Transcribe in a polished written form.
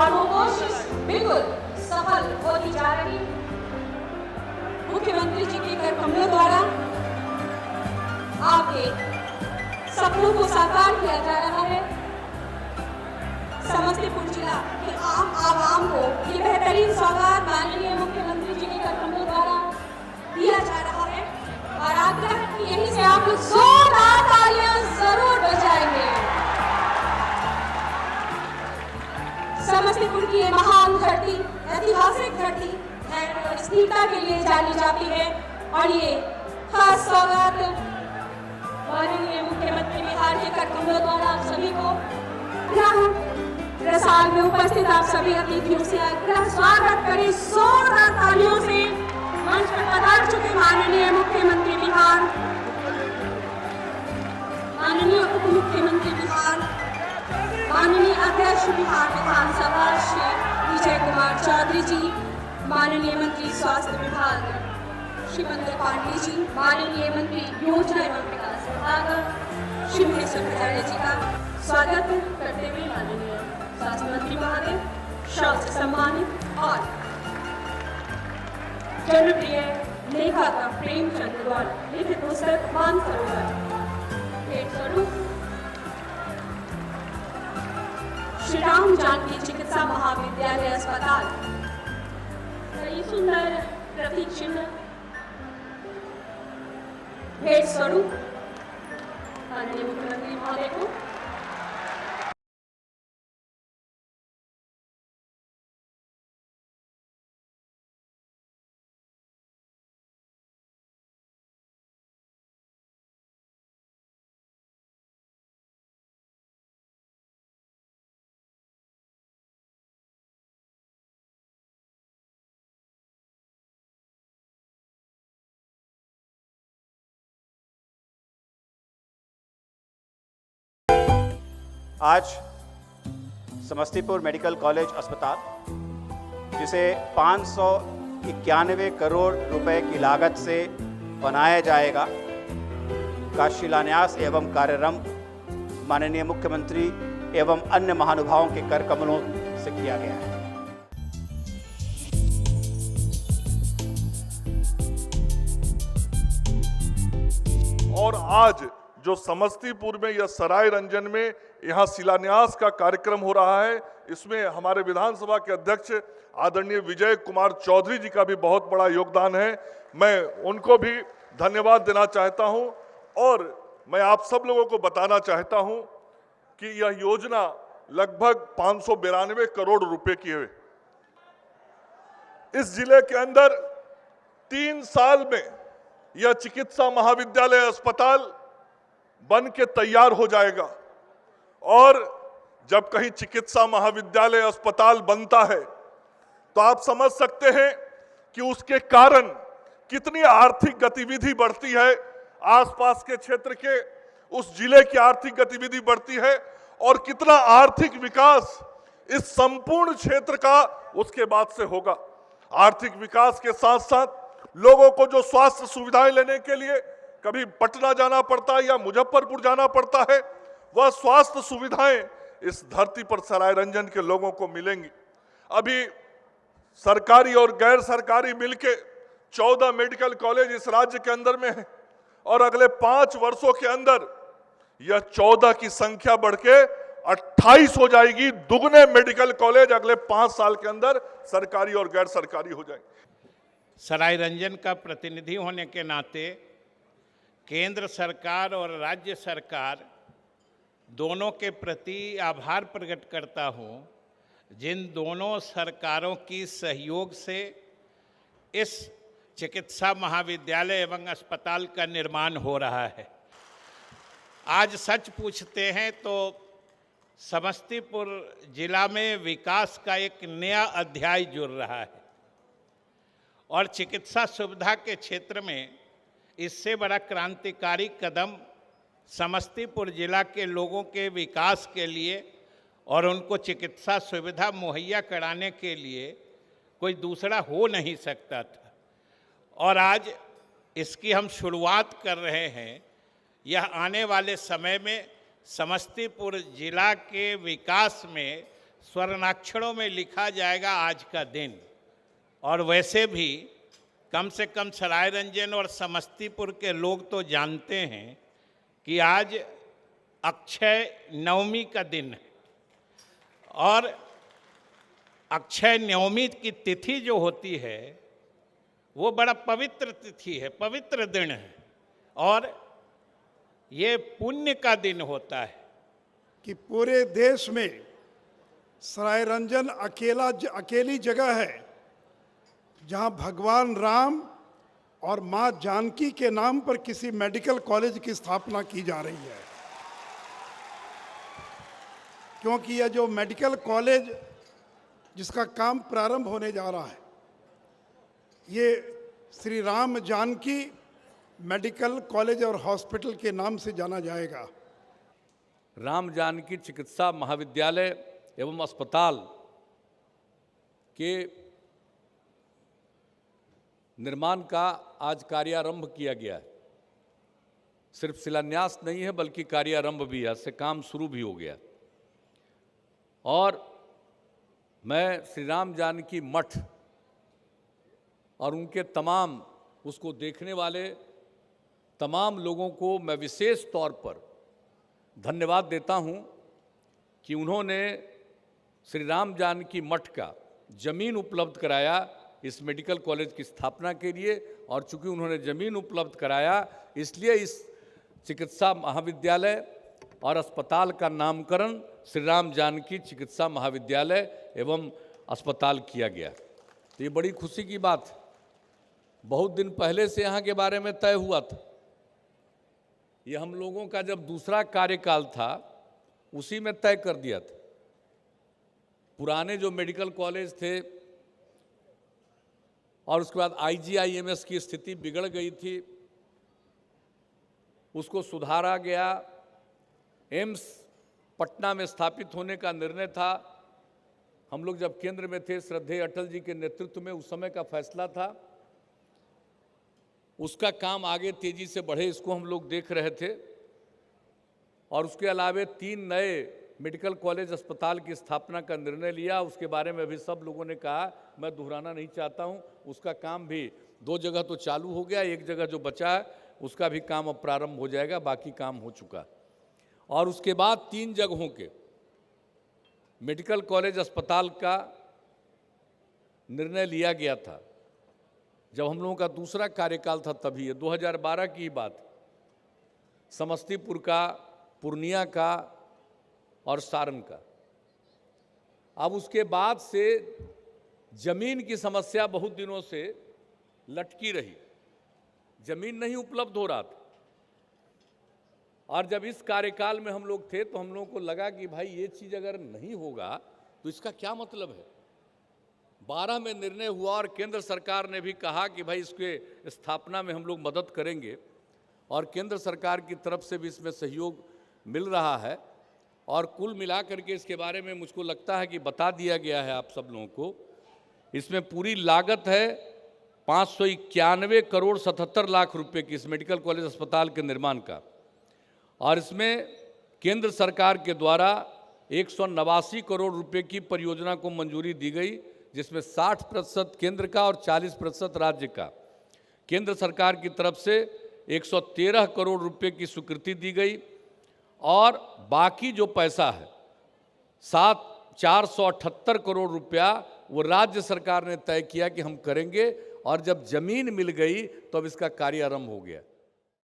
और वो कोशिश बिल्कुल सफल होती जा रही है। मुख्यमंत्री जी के कर कमलों द्वारा आपके सपनों को साकार किया जा रहा है। समस्तीपुर जिला के आम आवाम को ये बेहतरीन सौगात माननीय मुख्यमंत्री जी के कर कमलों द्वारा दिया जा रहा है और आग्रह है कि यहीं से आप लोग जोरदार तालियां जरूर बजाएंगे। समस्तीपुर की ये महान धरती, ऐतिहासिक धरती है, स्थिरता के लिए जानी जाती है और ये खास सौगात माननीय मुख्यमंत्री बिहार के कर कमलों द्वारा आप सभी को प्रसाद में उपस्थित आप सभी अतिथियों से आग्रह स्वागत करें जोरदार तालियों से। मंच पर पधार चुके माननीय मुख्यमंत्री बिहार, माननीय उप मुख्यमंत्री बिहार, माननीय अध्यक्ष बिहार विधानसभा श्री विजय कुमार चौधरी जी, माननीय मंत्री स्वास्थ्य विभाग श्री मंगल पांडे जी, माननीय मंत्री योजना एवं विकास विभाग श्री महेश कटारिया जी का स्वागत करते हुए माननीय स्वास्थ्य मंत्री महोदय शाल से सम्मानित और जनप्रिय लेखक प्रेमचंद द्वारा लिखित पुस्तक मानसरोवर भेंट स्वरूप श्री राम जानकी चिकित्सा महाविद्यालय अस्पताल कई सुंदर प्रतीक चिन्ह भेंट स्वरूप माननीय मुख्यमंत्री महोदय को। आज समस्तीपुर मेडिकल कॉलेज अस्पताल, जिसे 591 करोड़ रुपए की लागत से बनाया जाएगा, का शिलान्यास एवं कार्यारंभ माननीय मुख्यमंत्री एवं अन्य महानुभावों के कर कमलों से किया गया है। और आज जो समस्तीपुर में या सराय रंजन में यहाँ शिलान्यास का कार्यक्रम हो रहा है, इसमें हमारे विधानसभा के अध्यक्ष आदरणीय विजय कुमार चौधरी जी का भी बहुत बड़ा योगदान है। मैं उनको भी धन्यवाद देना चाहता हूं और मैं आप सब लोगों को बताना चाहता हूं कि यह योजना लगभग 592 करोड़ रुपए की है। इस जिले के अंदर 3 साल में यह चिकित्सा महाविद्यालय अस्पताल बन के तैयार हो जाएगा और जब कहीं चिकित्सा महाविद्यालय अस्पताल बनता है तो आप समझ सकते हैं कि उसके कारण कितनी आर्थिक गतिविधि बढ़ती है, आसपास के क्षेत्र के उस जिले की आर्थिक गतिविधि बढ़ती है और कितना आर्थिक विकास इस संपूर्ण क्षेत्र का उसके बाद से होगा। आर्थिक विकास के साथ साथ लोगों को जो स्वास्थ्य सुविधाएं लेने के लिए कभी पटना जाना पड़ता है या मुजफ्फरपुर जाना पड़ता है, वह स्वास्थ्य सुविधाएं इस धरती पर सराय रंजन के लोगों को मिलेंगी। अभी सरकारी और गैर सरकारी मिलके 14 मेडिकल कॉलेज इस राज्य के अंदर में है और अगले 5 वर्षों के अंदर यह 14 की संख्या बढ़ के 28 हो जाएगी। दुगने मेडिकल कॉलेज अगले 5 साल के अंदर सरकारी और गैर सरकारी हो जाएंगे। सराय रंजन का प्रतिनिधि होने के नाते केंद्र सरकार और राज्य सरकार दोनों के प्रति आभार प्रकट करता हूं, जिन दोनों सरकारों की सहयोग से इस चिकित्सा महाविद्यालय एवं अस्पताल का निर्माण हो रहा है। आज सच पूछते हैं तो समस्तीपुर जिला में विकास का एक नया अध्याय जुड़ रहा है और चिकित्सा सुविधा के क्षेत्र में इससे बड़ा क्रांतिकारी कदम समस्तीपुर जिला के लोगों के विकास के लिए और उनको चिकित्सा सुविधा मुहैया कराने के लिए कोई दूसरा हो नहीं सकता था और आज इसकी हम शुरुआत कर रहे हैं। यह आने वाले समय में समस्तीपुर जिला के विकास में स्वर्णाक्षरों में लिखा जाएगा आज का दिन। और वैसे भी कम से कम सरायरंजन और समस्तीपुर के लोग तो जानते हैं कि आज अक्षय नवमी का दिन है, और अक्षय नवमी की तिथि जो होती है वो बड़ा पवित्र तिथि है, पवित्र दिन है, और ये पुण्य का दिन होता है। कि पूरे देश में सरायरंजन अकेली जगह है जहां भगवान राम और मां जानकी के नाम पर किसी मेडिकल कॉलेज की स्थापना की जा रही है। क्योंकि यह जो मेडिकल कॉलेज जिसका काम प्रारंभ होने जा रहा है, ये श्री राम जानकी मेडिकल कॉलेज और हॉस्पिटल के नाम से जाना जाएगा। राम जानकी चिकित्सा महाविद्यालय एवं अस्पताल के निर्माण का आज कार्यारंभ किया गया है। सिर्फ शिलान्यास नहीं है बल्कि कार्यारंभ भी है, इससे काम शुरू भी हो गया। और मैं श्री राम जानकी मठ और उनके तमाम उसको देखने वाले तमाम लोगों को मैं विशेष तौर पर धन्यवाद देता हूं कि उन्होंने श्री राम जानकी मठ का ज़मीन उपलब्ध कराया इस मेडिकल कॉलेज की स्थापना के लिए। और चूंकि उन्होंने ज़मीन उपलब्ध कराया, इसलिए इस चिकित्सा महाविद्यालय और अस्पताल का नामकरण श्री राम जानकी चिकित्सा महाविद्यालय एवं अस्पताल किया गया। तो ये बड़ी खुशी की बात है। बहुत दिन पहले से यहाँ के बारे में तय हुआ था। ये हम लोगों का जब दूसरा कार्यकाल था उसी में तय कर दिया था। पुराने जो मेडिकल कॉलेज थे और उसके बाद IGIMS की स्थिति बिगड़ गई थी, उसको सुधारा गया। एम्स पटना में स्थापित होने का निर्णय था। हम लोग जब केंद्र में थे, श्रद्धेय अटल जी के नेतृत्व में, उस समय का फैसला था। उसका काम आगे तेजी से बढ़े, इसको हम लोग देख रहे थे। और उसके अलावे 3 नए मेडिकल कॉलेज अस्पताल की स्थापना का निर्णय लिया। उसके बारे में भी सब लोगों ने कहा, मैं दोहराना नहीं चाहता हूं। उसका काम भी 2 जगह तो चालू हो गया, 1 जगह जो बचा है उसका भी काम अब प्रारंभ हो जाएगा, बाकी काम हो चुका। और उसके बाद 3 जगहों के मेडिकल कॉलेज अस्पताल का निर्णय लिया गया था जब हम लोगों का दूसरा कार्यकाल था। तभी ये 2012 की बात, समस्तीपुर का, पूर्णिया का और सारण का। अब उसके बाद से जमीन की समस्या बहुत दिनों से लटकी रही, जमीन नहीं उपलब्ध हो रहा था। और जब इस कार्यकाल में हम लोग थे तो हम लोगों को लगा कि भाई ये चीज़ अगर नहीं होगा तो इसका क्या मतलब है। 12 में निर्णय हुआ और केंद्र सरकार ने भी कहा कि भाई इसके स्थापना में हम लोग मदद करेंगे, और केंद्र सरकार की तरफ से भी इसमें सहयोग मिल रहा है। और कुल मिलाकर के इसके बारे में मुझको लगता है कि बता दिया गया है आप सब लोगों को। इसमें पूरी लागत है 591 करोड़ 77 लाख रुपए की इस मेडिकल कॉलेज अस्पताल के निर्माण का। और इसमें केंद्र सरकार के द्वारा 189 करोड़ रुपए की परियोजना को मंजूरी दी गई, जिसमें 60% केंद्र का और 40% राज्य का। केंद्र सरकार की तरफ से 113 करोड़ रुपए की स्वीकृति दी गई, और बाकी जो पैसा है 478 करोड़ रुपया वो राज्य सरकार ने तय किया कि हम करेंगे। और जब जमीन मिल गई तो अब इसका कार्य आरंभ हो गया।